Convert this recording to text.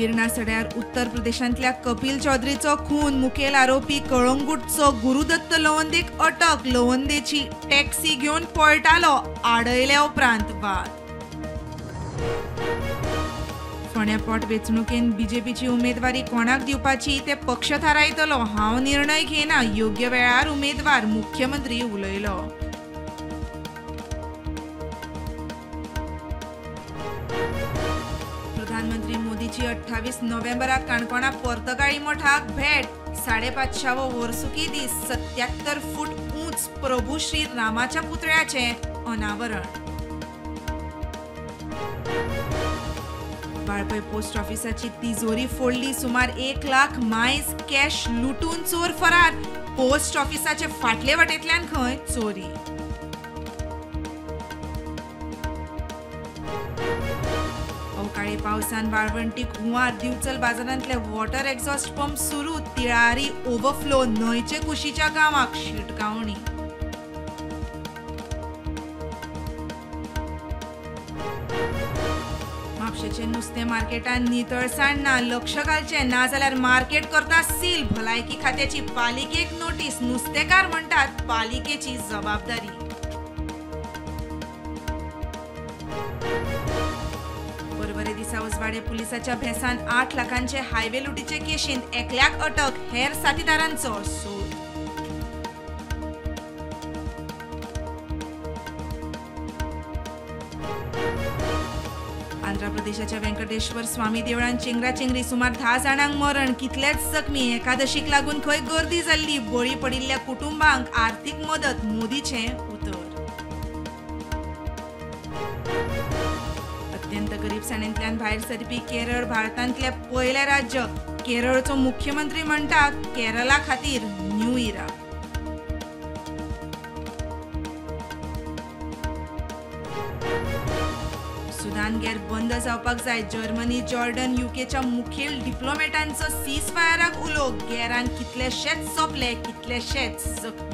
बिरना सड्यार उत्तर प्रदेशांतल्या कपिल चौधरीचो खून, मुखेल आरोपी कळंगूटचो गुरुदत्त लवंदेक अटक, लवंदेची टॅक्सी घेवन पळटालो, आडयल्या उपरांत वाद. फोंड्या पोट वेंचणुकेन बीजेपीची उमेदवारी कोणाक दिवपाची ते पक्ष थारायतलो. हांव निर्णय घेना, योग्य वेळार उमेदवार, मुख्यमंत्री उलयलो. प्रधानमंत्री मोदीची 28 नोव्हेंबराक काणकोणा पोर्तुगाळी मठाक भेट. 550वो वर्सुकी दीस 77 फूट उंच प्रभू श्री रामाच्या पुतळ्याचे अनावरण. वाळपय पोस्ट ऑफिसाची तिजोरी फोडली. सुमार 1 लाख मायज कॅश लुटून चोर फरार. पोस्ट ऑफिसाचे फाटले वटेंतल्यान खंय चोरी. अवकाळी पावसान वाळवंटीक हुंवार. दिवचल बाजारांतले वॉटर एक्झॉस्ट पंप सुरू. तिळारी ओव्हरफ्लो. न्हंयचे कुशीच्या गांवाक शिटकावणी. म्हापशेचे नुस्तें मार्केटान नितळसाण ना. लक्ष घालचें ना जाल्यार मार्केट करता सील. भलायकी खात्याची पालिकेक नोटीस. नुस्तेकार म्हणटात पालिकेची जबाबदारी. परवरे दिसा उसवाडे पुलिसाच्या भेसान 8 लाखांचे हायवे लुटीचे केशींत एकल्याक अटक. हेर साथीदारांचो सोद. आंध्र प्रदेशाच्या व्यंकटेश्वर स्वामी देवळान चेंगराचेंगरी. सुमार 10 जाणांक मरण, कितलेच जखमी. एकादशीक लागून खंय गर्दी जाल्ली. बळी पडिल्ल्या कुटुंबांक आर्थीक मदत. मोदीचें उतर. अत्यंत गरीबसाणींतल्यान भायर सरपी केरळ भारतांतले पयले राज्य. केरळचो मुख्यमंत्री म्हणटा केरळा खातीर न्यू इरा. सुदान गॅर बंद जावपाक जाय. जर्मनी, जॉर्डन, युकेच्या मुखेल डिप्लोमॅटांचो सीज फायराक उलो. गॅरान कितलेशेच सोंपले, कितलेशेच जखमी.